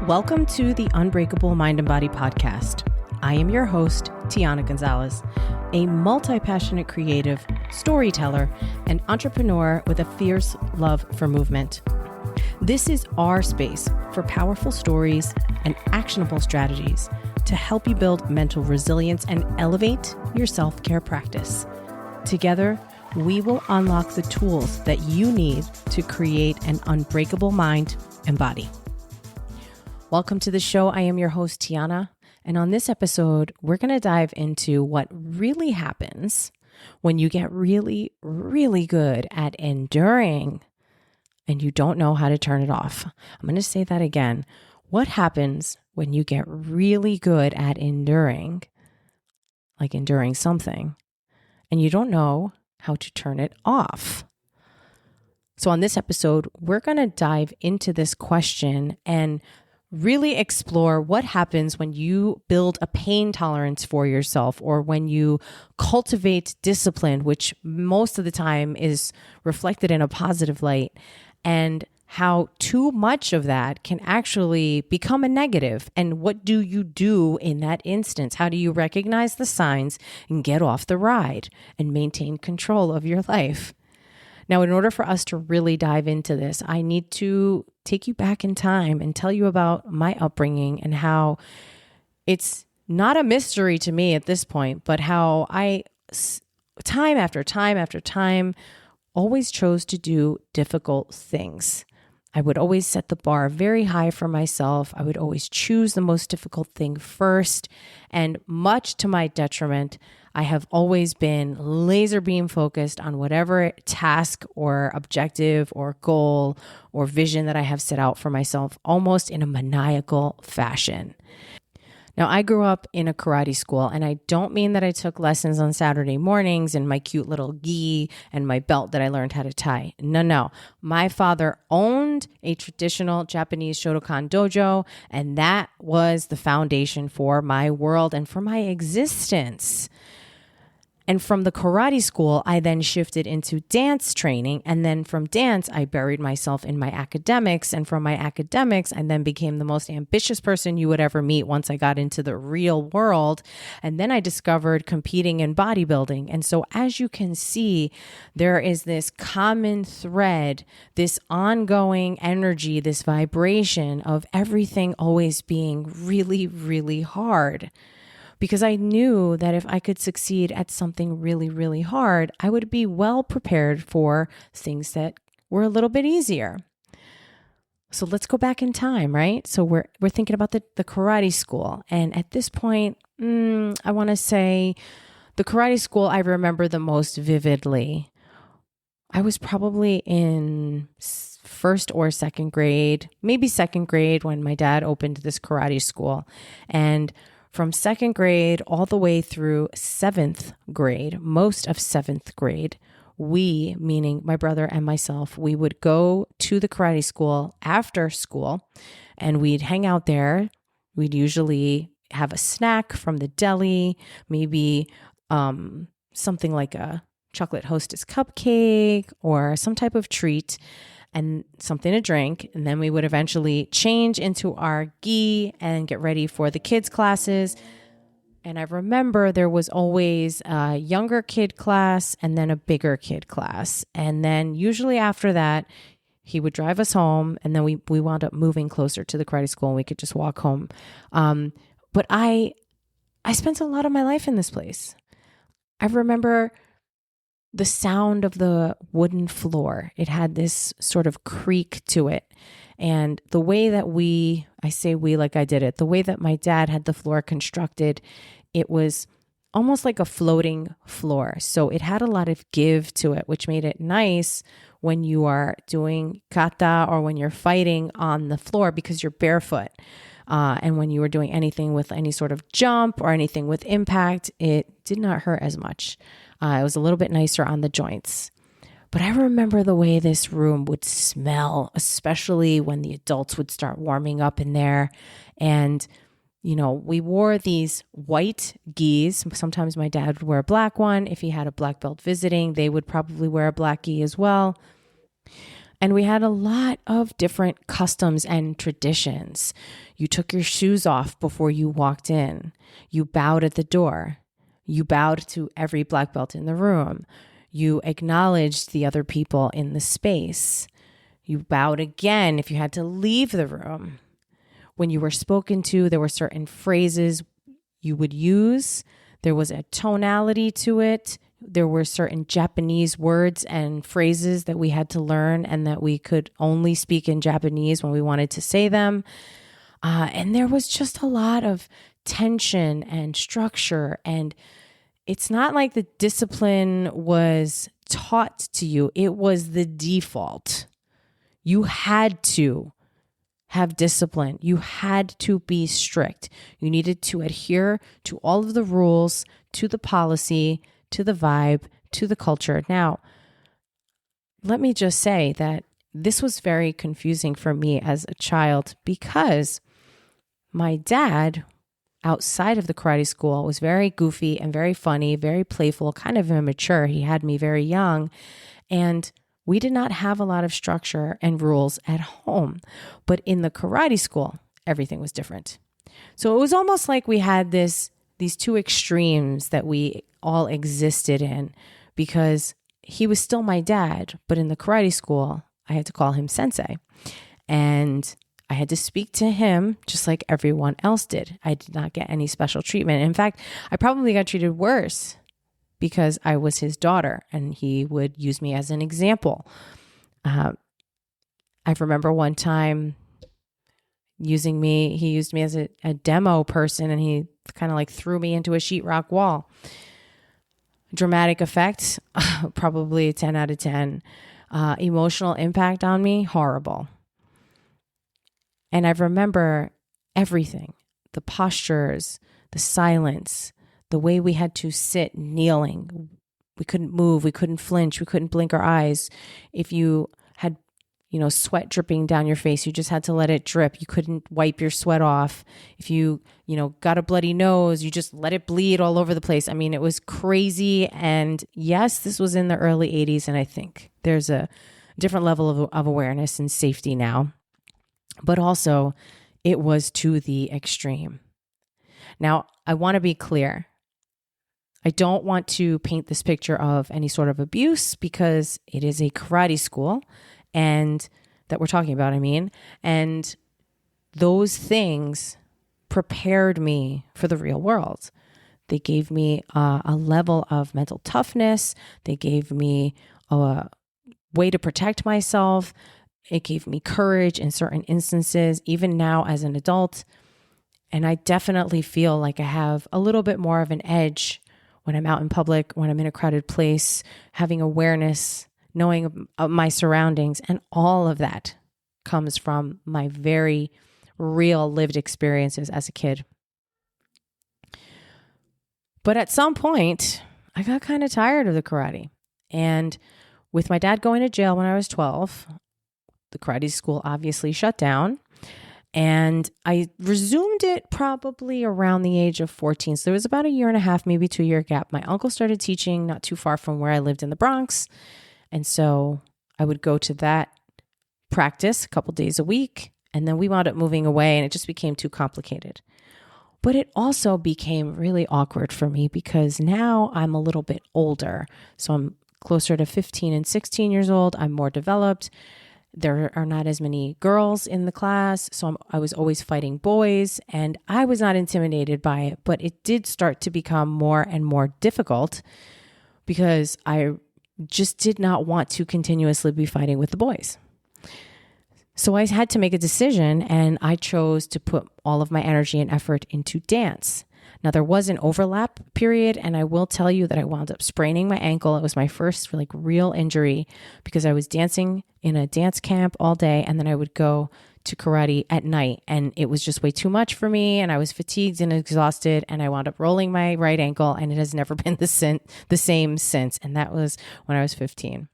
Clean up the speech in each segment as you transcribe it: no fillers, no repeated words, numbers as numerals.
Welcome to the Unbreakable Mind and Body podcast. I am your host, Tiana Gonzalez, a multi-passionate creative, storyteller, and entrepreneur with a fierce love for movement. This is our space for powerful stories and actionable strategies to help you build mental resilience and elevate your self-care practice. Together, we will unlock the tools that you need to create an unbreakable mind and body. Welcome to the show. I am your host, Tiana. And on this episode, we're going to dive into what really happens when you get really, really good at enduring and you don't know how to turn it off. I'm going to say that again. What happens when you get really good at enduring, like enduring something, and you don't know how to turn it off? So on this episode, we're going to dive into this question and really explore what happens when you build a pain tolerance for yourself or when you cultivate discipline, which most of the time is reflected in a positive light, and how too much of that can actually become a negative. And what do you do in that instance? How do you recognize the signs and get off the ride and maintain control of your life? Now, in order for us to really dive into this, I need to take you back in time and tell you about my upbringing and how it's not a mystery to me at this point, but how I, time after time after time, always chose to do difficult things. I would always set the bar very high for myself. I would always choose the most difficult thing first. And much to my detriment, I have always been laser beam focused on whatever task or objective or goal or vision that I have set out for myself, almost in a maniacal fashion. Now, I grew up in a karate school, and I don't mean that I took lessons on Saturday mornings and my cute little gi and my belt that I learned how to tie. No. My father owned a traditional Japanese Shotokan dojo, and that was the foundation for my world and for my existence. And from the karate school, I then shifted into dance training. And then from dance, I buried myself in my academics. And from my academics, I then became the most ambitious person you would ever meet once I got into the real world. And then I discovered competing in bodybuilding. And so as you can see, there is this common thread, this ongoing energy, this vibration of everything always being really, really hard. Because I knew that if I could succeed at something really, really hard, I would be well prepared for things that were a little bit easier. So let's go back in time, right? So we're thinking about the karate school. And at this point, I want to say the karate school I remember the most vividly. I was probably in first or second grade, maybe second grade, when my dad opened this karate school. And from second grade all the way through seventh grade, most of seventh grade, we, meaning my brother and myself, we would go to the karate school after school and we'd hang out there. We'd usually have a snack from the deli, maybe something like a chocolate Hostess cupcake or some type of treat, and something to drink. And then we would eventually change into our gi and get ready for the kids' classes. And I remember there was always a younger kid class and then a bigger kid class. And then usually after that, he would drive us home, and then we wound up moving closer to the karate school and we could just walk home. But I spent a lot of my life in this place. I remember the sound of the wooden floor. It had this sort of creak to it. And the way that I say we like I did it, the way that my dad had the floor constructed, it was almost like a floating floor. So it had a lot of give to it, which made it nice when you are doing kata or when you're fighting on the floor because you're barefoot. And when you were doing anything with any sort of jump or anything with impact, it did not hurt as much. It was a little bit nicer on the joints. But I remember the way this room would smell, especially when the adults would start warming up in there. And, we wore these white gis. Sometimes my dad would wear a black one. If he had a black belt visiting, they would probably wear a black gi as well. And we had a lot of different customs and traditions. You took your shoes off before you walked in. You bowed at the door. You bowed to every black belt in the room. You acknowledged the other people in the space. You bowed again if you had to leave the room. When you were spoken to, there were certain phrases you would use. There was a tonality to it. There were certain Japanese words and phrases that we had to learn and that we could only speak in Japanese when we wanted to say them. And there was just a lot of tension and structure. And it's not like the discipline was taught to you. It was the default. You had to have discipline. You had to be strict. You needed to adhere to all of the rules, to the policy, to the vibe, to the culture. Now, let me just say that this was very confusing for me as a child because my dad, outside of the karate school, was very goofy and very funny, very playful, kind of immature. He had me very young, and we did not have a lot of structure and rules at home. But in the karate school, everything was different. So it was almost like we had these two extremes that we all existed in, because he was still my dad, but in the karate school, I had to call him sensei. And I had to speak to him just like everyone else did. I did not get any special treatment. In fact, I probably got treated worse because I was his daughter and he would use me as an example. I remember one time he used me as a demo person, and he kind of like threw me into a sheetrock wall. Dramatic effect, probably a 10 out of 10. Emotional impact on me, horrible. And I remember everything, the postures, the silence, the way we had to sit kneeling. We couldn't move. We couldn't flinch. We couldn't blink our eyes. If you had, sweat dripping down your face, you just had to let it drip. You couldn't wipe your sweat off. If you, got a bloody nose, you just let it bleed all over the place. I mean, it was crazy. And yes, this was in the early 80s. And I think there's a different level of awareness and safety now. But also, it was to the extreme. Now, I want to be clear. I don't want to paint this picture of any sort of abuse, because it is a karate school and that we're talking about, and those things prepared me for the real world. They gave me a level of mental toughness. They gave me a way to protect myself. It gave me courage in certain instances, even now as an adult. And I definitely feel like I have a little bit more of an edge when I'm out in public, when I'm in a crowded place, having awareness, knowing of my surroundings. And all of that comes from my very real lived experiences as a kid. But at some point, I got kind of tired of the karate. And with my dad going to jail when I was 12, the karate school obviously shut down, and I resumed it probably around the age of 14. So there was about a year and a half, maybe 2-year gap. My uncle started teaching not too far from where I lived in the Bronx. And so I would go to that practice a couple days a week. And then we wound up moving away, and it just became too complicated. But it also became really awkward for me because now I'm a little bit older. So I'm closer to 15 and 16 years old. I'm more developed. There are not as many girls in the class, so I was always fighting boys, and I was not intimidated by it, but it did start to become more and more difficult because I just did not want to continuously be fighting with the boys. So I had to make a decision, and I chose to put all of my energy and effort into dance. Now, there was an overlap period, and I will tell you that I wound up spraining my ankle. It was my first real injury because I was dancing in a dance camp all day, and then I would go to karate at night, and it was just way too much for me, and I was fatigued and exhausted, and I wound up rolling my right ankle, and it has never been the same since, and that was when I was 15.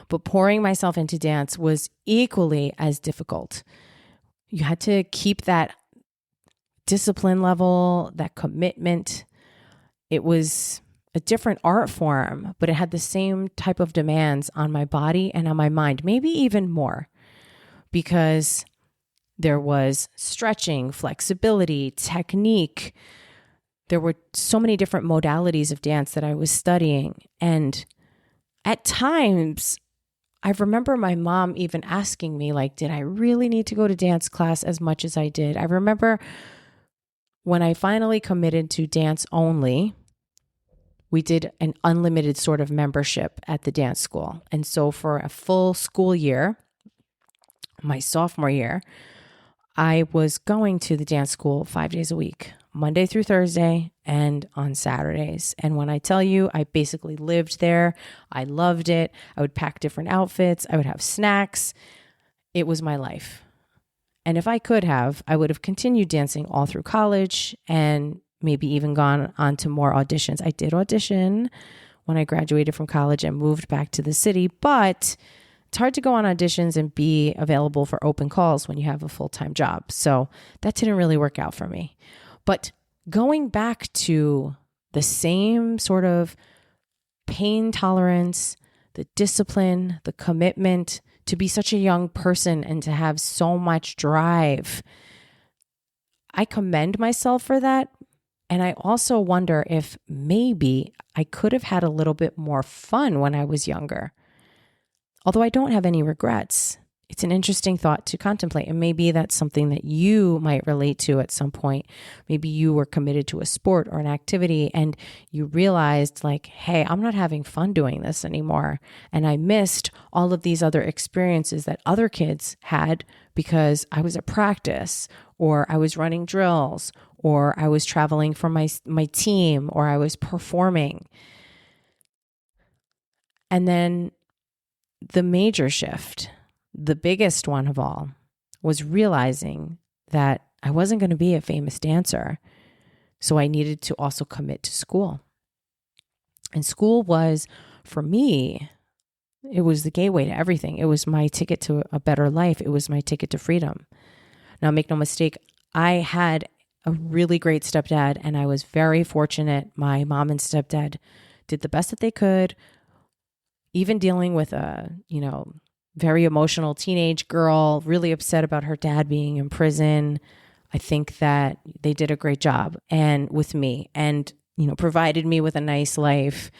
But pouring myself into dance was equally as difficult. You had to keep that discipline level, that commitment. It was a different art form, but it had the same type of demands on my body and on my mind, maybe even more, because there was stretching, flexibility, technique. There were so many different modalities of dance that I was studying. And at times, I remember my mom even asking me, like, did I really need to go to dance class as much as I did? I remember when I finally committed to dance only, we did an unlimited sort of membership at the dance school. And so for a full school year, my sophomore year, I was going to the dance school 5 days a week, Monday through Thursday and on Saturdays. And when I tell you, I basically lived there. I loved it. I would pack different outfits. I would have snacks. It was my life. And if I could have, I would have continued dancing all through college and maybe even gone on to more auditions. I did audition when I graduated from college and moved back to the city, but it's hard to go on auditions and be available for open calls when you have a full-time job. So that didn't really work out for me. But going back to the same sort of pain tolerance, the discipline, the commitment to be such a young person and to have so much drive, I commend myself for that. And I also wonder if maybe I could have had a little bit more fun when I was younger. Although I don't have any regrets, it's an interesting thought to contemplate. And maybe that's something that you might relate to at some point. Maybe you were committed to a sport or an activity and you realized like, hey, I'm not having fun doing this anymore. And I missed all of these other experiences that other kids had because I was at practice or I was running drills or I was traveling for my team or I was performing. And then the major shift, the biggest one of all, was realizing that I wasn't going to be a famous dancer. So I needed to also commit to school. And school was, for me, it was the gateway to everything. It was my ticket to a better life. It was my ticket to freedom. Now, make no mistake, I had a really great stepdad and I was very fortunate. My mom and stepdad did the best that they could. Even dealing with a, very emotional teenage girl, really upset about her dad being in prison. I think that they did a great job and with me and, provided me with a nice life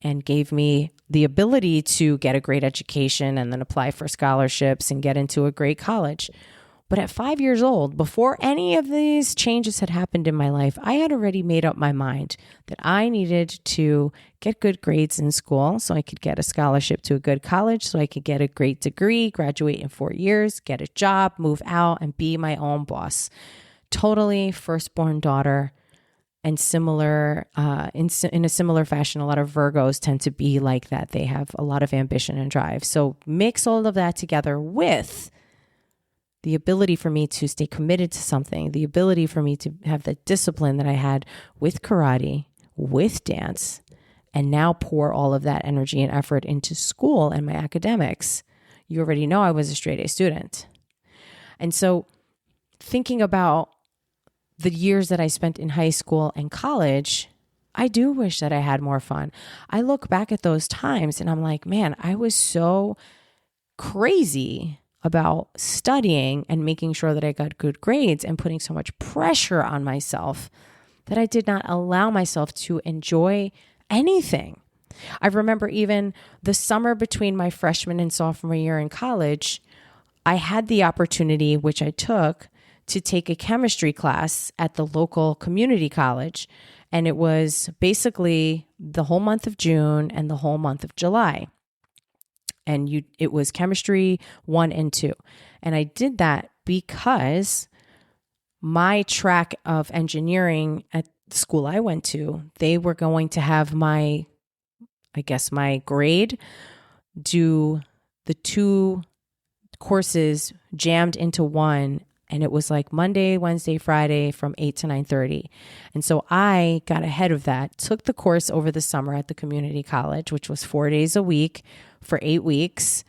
and gave me the ability to get a great education and then apply for scholarships and get into a great college. But at 5 years old, before any of these changes had happened in my life, I had already made up my mind that I needed to get good grades in school so I could get a scholarship to a good college, so I could get a great degree, graduate in 4 years, get a job, move out, and be my own boss. Totally firstborn daughter, and similar in a similar fashion, a lot of Virgos tend to be like that. They have a lot of ambition and drive. So mix all of that together with the ability for me to stay committed to something, the ability for me to have the discipline that I had with karate, with dance, and now pour all of that energy and effort into school and my academics. You already know I was a straight A student. And so thinking about the years that I spent in high school and college, I do wish that I had more fun. I look back at those times and I'm like, man, I was so crazy about studying and making sure that I got good grades and putting so much pressure on myself that I did not allow myself to enjoy anything. I remember even the summer between my freshman and sophomore year in college, I had the opportunity, which I took, to take a chemistry class at the local community college. And it was basically the whole month of June and the whole month of July. And it was chemistry 1 and 2. And I did that because my track of engineering at the school I went to, they were going to have my grade do the 2 courses jammed into one. And it was like Monday, Wednesday, Friday from 8 to 9:30. And so I got ahead of that, took the course over the summer at the community college, which was 4 days a week for 8 weeks.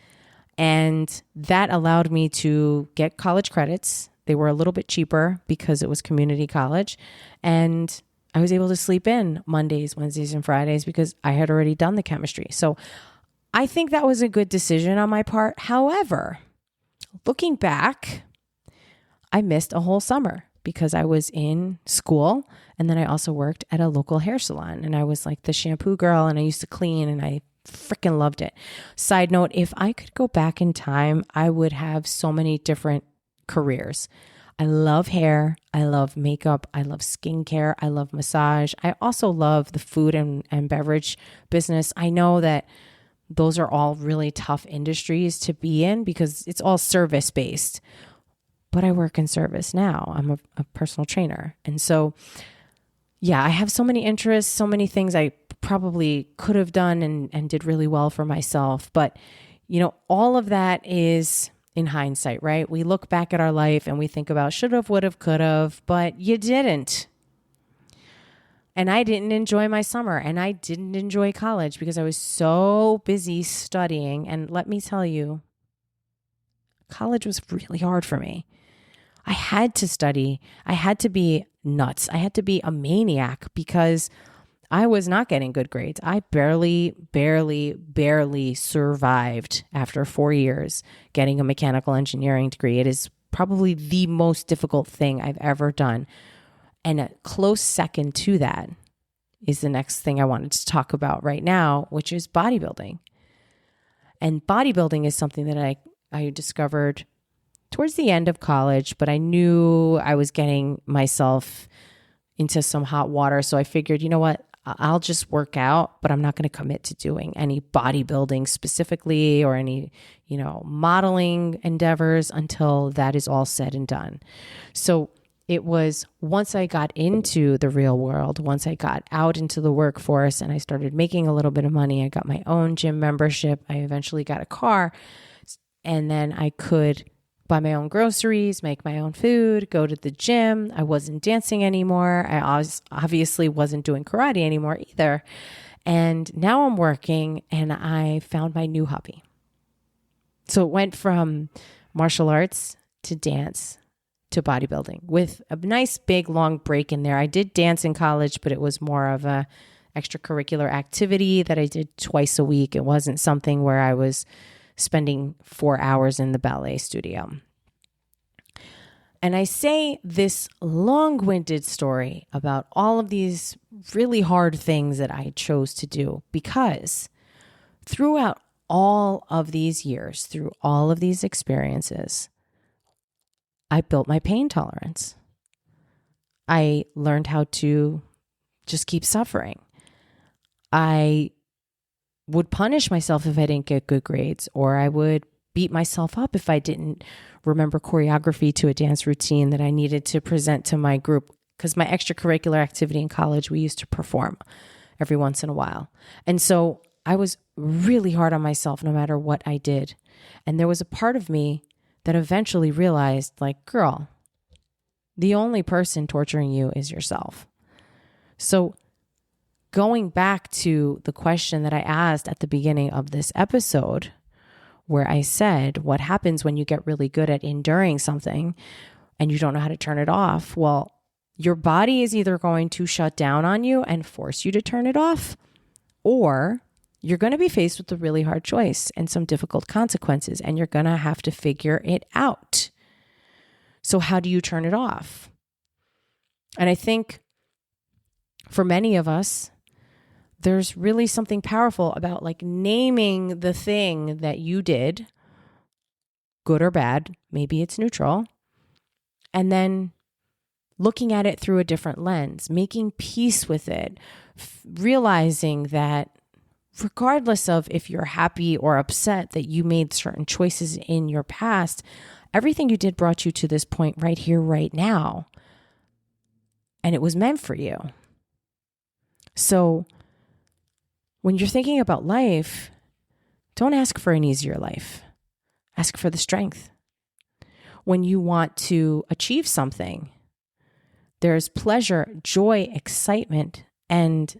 And that allowed me to get college credits. They were a little bit cheaper because it was community college. And I was able to sleep in Mondays, Wednesdays, and Fridays because I had already done the chemistry. So I think that was a good decision on my part. However, looking back, I missed a whole summer because I was in school, and then I also worked at a local hair salon, and I was like the shampoo girl, and I used to clean, and I freaking loved it. Side note, if I could go back in time, I would have so many different careers. I love hair. I love makeup. I love skincare. I love massage. I also love the food and beverage business. I know that those are all really tough industries to be in because it's all service based. But I work in service now. I'm a personal trainer. And so, yeah, I have so many interests, so many things I probably could have done and did really well for myself. But, all of that is in hindsight, right? We look back at our life and we think about should have, would have, could have, but you didn't. And I didn't enjoy my summer, and I didn't enjoy college because I was so busy studying. And let me tell you, college was really hard for me. I had to study. I had to be nuts. I had to be a maniac because I was not getting good grades. I barely survived after 4 years getting a mechanical engineering degree. It is probably the most difficult thing I've ever done. And a close second to that is the next thing I wanted to talk about right now, which is bodybuilding. And bodybuilding is something that I discovered towards the end of college, but I knew I was getting myself into some hot water. So I figured, you know what? I'll just work out, but I'm not going to commit to doing any bodybuilding specifically or any, modeling endeavors until that is all said and done. So it was once I got into the real world, once I got out into the workforce and I started making a little bit of money, I got my own gym membership. I eventually got a car, and then I could buy my own groceries, make my own food, go to the gym. I wasn't dancing anymore. I obviously wasn't doing karate anymore either. And now I'm working, and I found my new hobby. So it went from martial arts to dance to bodybuilding with a nice big long break in there. I did dance in college, but it was more of a extracurricular activity that I did twice a week. It wasn't something where I was spending 4 hours in the ballet studio. And I say this long-winded story about all of these really hard things that I chose to do because throughout all of these years, through all of these experiences, I built my pain tolerance. I learned how to just keep suffering. I would punish myself if I didn't get good grades, or I would beat myself up if I didn't remember choreography to a dance routine that I needed to present to my group. Because my extracurricular activity in college, we used to perform every once in a while. And so I was really hard on myself no matter what I did. And there was a part of me that eventually realized, like, girl, the only person torturing you is yourself. So going back to the question that I asked at the beginning of this episode, where I said, what happens when you get really good at enduring something and you don't know how to turn it off? Well, your body is either going to shut down on you and force you to turn it off, or you're going to be faced with a really hard choice and some difficult consequences, and you're going to have to figure it out. So how do you turn it off? And I think for many of us, there's really something powerful about like naming the thing that you did, good or bad, maybe it's neutral, and then looking at it through a different lens, making peace with it, realizing that regardless of if you're happy or upset that you made certain choices in your past, everything you did brought you to this point right here, right now. And it was meant for you. So when you're thinking about life, don't ask for an easier life. Ask for the strength. When you want to achieve something, there's pleasure, joy, excitement, and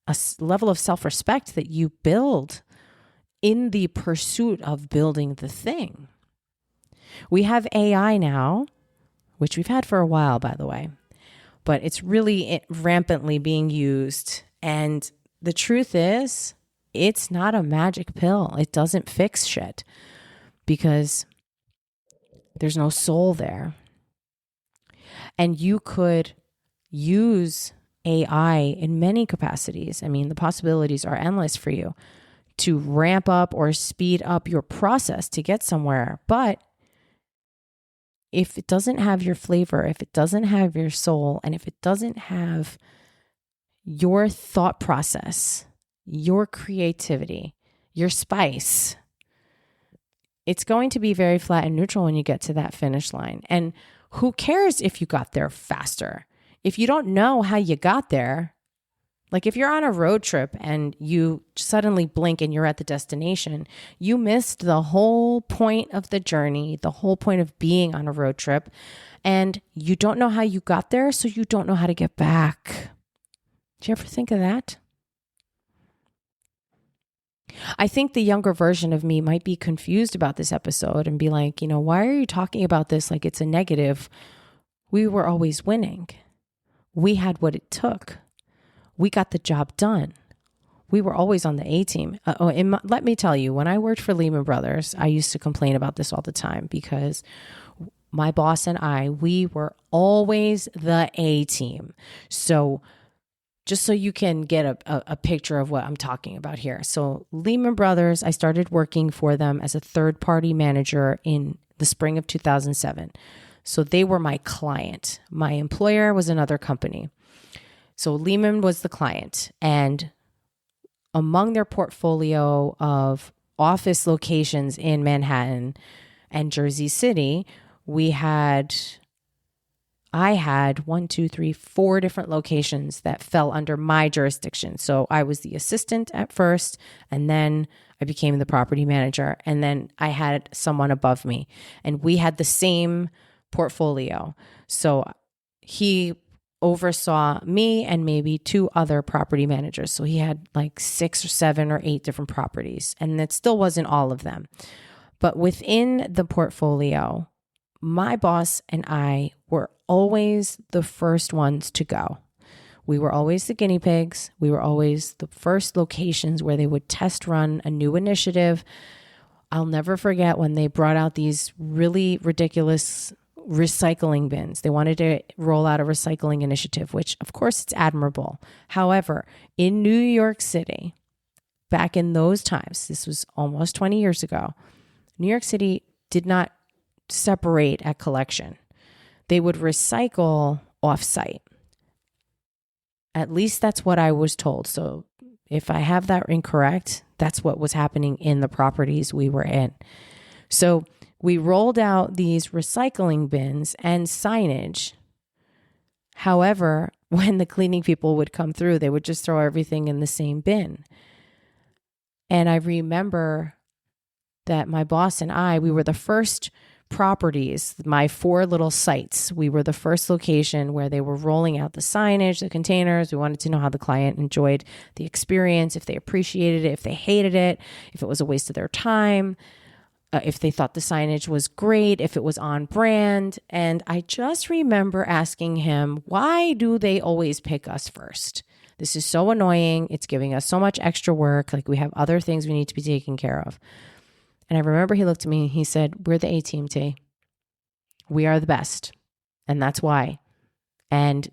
a level of self-respect that you build in the pursuit of building the thing. We have AI now, which we've had for a while, by the way, but it's really rampantly being used. And the truth is, it's not a magic pill. It doesn't fix shit because there's no soul there. And you could use AI in many capacities. I mean, the possibilities are endless for you to ramp up or speed up your process to get somewhere. But if it doesn't have your flavor, if it doesn't have your soul, and if it doesn't have your thought process, your creativity, your spice, it's going to be very flat and neutral when you get to that finish line. And who cares if you got there faster? If you don't know how you got there, like if you're on a road trip and you suddenly blink and you're at the destination, you missed the whole point of the journey, the whole point of being on a road trip, and you don't know how you got there, so you don't know how to get back. Do you ever think of that? I think the younger version of me might be confused about this episode and be like, why are you talking about this like it's a negative? We were always winning. We had what it took. We got the job done. We were always on the A team. Let me tell you, when I worked for Lehman Brothers, I used to complain about this all the time because my boss and I, we were always the A team. So just so you can get a picture of what I'm talking about here. So Lehman Brothers, I started working for them as a third-party manager in the spring of 2007. So they were my client. My employer was another company. So Lehman was the client. And among their portfolio of office locations in Manhattan and Jersey City, I had 4 different locations that fell under my jurisdiction. So I was the assistant at first, and then I became the property manager, and then I had someone above me, and we had the same portfolio. So he oversaw me and maybe 2 other property managers. So he had like 6 or 7 or 8 different properties, and it still wasn't all of them. But within the portfolio, my boss and I were always the first ones to go. We were always the guinea pigs. We were always the first locations where they would test run a new initiative. I'll never forget when they brought out these really ridiculous recycling bins. They wanted to roll out a recycling initiative, which of course it's admirable. However, in New York City, back in those times, this was almost 20 years ago, New York City did not separate at collection. They would recycle off-site. At least that's what I was told. So if I have that incorrect, that's what was happening in the properties we were in. So we rolled out these recycling bins and signage. However, when the cleaning people would come through, they would just throw everything in the same bin. And I remember that my boss and I, we were the first properties, my 4 little sites. We were the first location where they were rolling out the signage, the containers. We wanted to know how the client enjoyed the experience, if they appreciated it, if they hated it, if it was a waste of their time, if they thought the signage was great, if it was on brand. And I just remember asking him, why do they always pick us first? This is so annoying. It's giving us so much extra work. Like we have other things we need to be taking care of. And I remember he looked at me and he said, we're the A team, T. We are the best. And that's why. And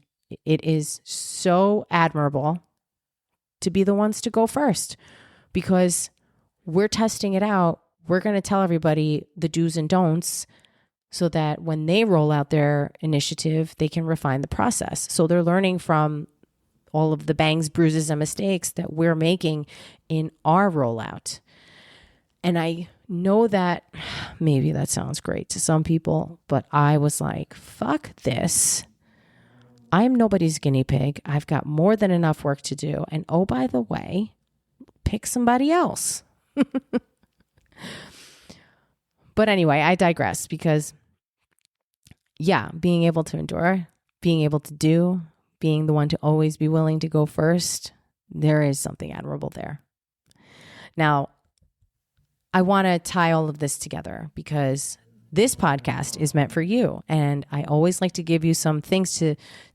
it is so admirable to be the ones to go first because we're testing it out. We're going to tell everybody the do's and don'ts so that when they roll out their initiative, they can refine the process. So they're learning from all of the bangs, bruises, and mistakes that we're making in our rollout. And I know that maybe that sounds great to some people, but I was like, fuck this. I'm nobody's guinea pig. I've got more than enough work to do. And oh, by the way, pick somebody else. But anyway, I digress because, yeah, being able to endure, being able to do, being the one to always be willing to go first, there is something admirable there. Now, I want to tie all of this together because this podcast is meant for you. And I always like to give you some things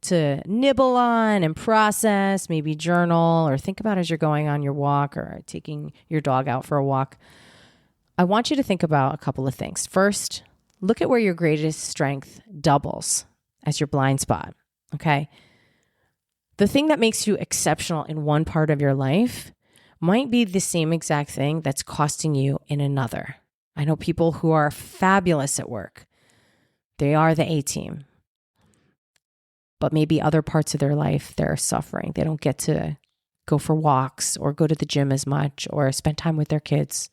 to nibble on and process, maybe journal or think about as you're going on your walk or taking your dog out for a walk. I want you to think about a couple of things. First, look at where your greatest strength doubles as your blind spot, okay? The thing that makes you exceptional in one part of your life might be the same exact thing that's costing you in another. I know people who are fabulous at work. They are the A-team. But maybe other parts of their life, they're suffering. They don't get to go for walks or go to the gym as much or spend time with their kids.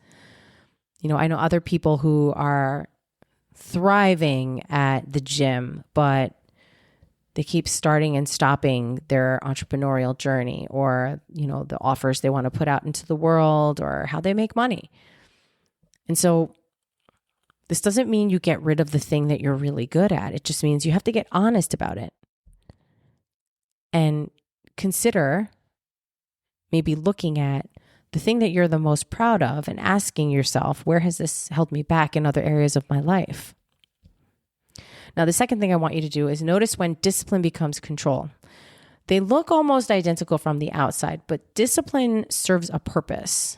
You know, I know other people who are thriving at the gym, but they keep starting and stopping their entrepreneurial journey or, you know, the offers they want to put out into the world or how they make money. And so this doesn't mean you get rid of the thing that you're really good at. It just means you have to get honest about it and consider maybe looking at the thing that you're the most proud of and asking yourself, where has this held me back in other areas of my life? Now, the second thing I want you to do is notice when discipline becomes control. They look almost identical from the outside, but discipline serves a purpose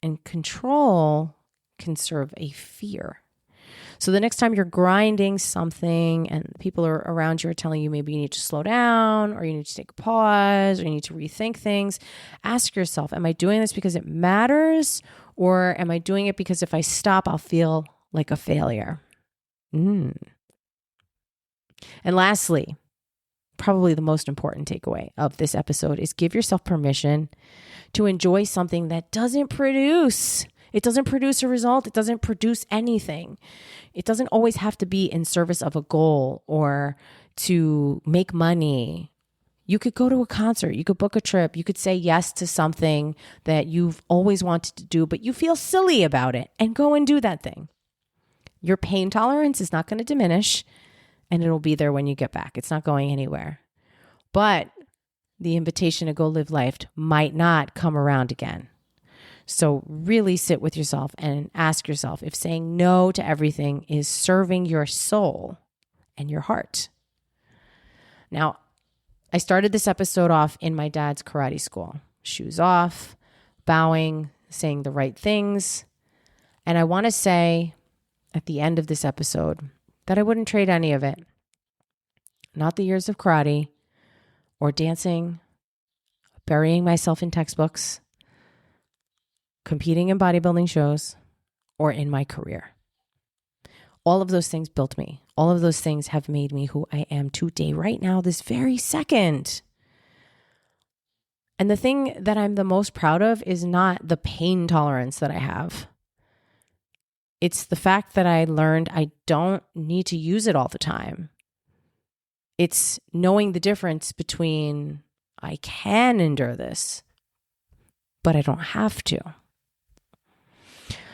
and control can serve a fear. So the next time you're grinding something and people are around you are telling you maybe you need to slow down or you need to take a pause or you need to rethink things, ask yourself, am I doing this because it matters or am I doing it because if I stop, I'll feel like a failure? And lastly, probably the most important takeaway of this episode is give yourself permission to enjoy something that doesn't produce. It doesn't produce a result. It doesn't produce anything. It doesn't always have to be in service of a goal or to make money. You could go to a concert. You could book a trip. You could say yes to something that you've always wanted to do, but you feel silly about it and go and do that thing. Your pain tolerance is not going to diminish and it'll be there when you get back. It's not going anywhere. But the invitation to go live life might not come around again. So really sit with yourself and ask yourself if saying no to everything is serving your soul and your heart. Now, I started this episode off in my dad's karate school. Shoes off, bowing, saying the right things. And I want to say at the end of this episode that I wouldn't trade any of it. Not the years of karate or dancing, burying myself in textbooks, competing in bodybuilding shows, or in my career. All of those things built me. All of those things have made me who I am today, right now, this very second. And the thing that I'm the most proud of is not the pain tolerance that I have. It's the fact that I learned I don't need to use it all the time. It's knowing the difference between I can endure this, but I don't have to.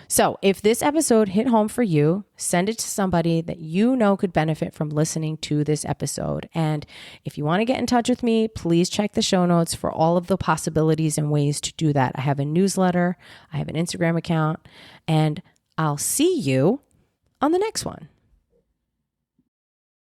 So if this episode hit home for you, send it to somebody that you know could benefit from listening to this episode. And if you want to get in touch with me, please check the show notes for all of the possibilities and ways to do that. I have a newsletter, I have an Instagram account, and I'll see you on the next one.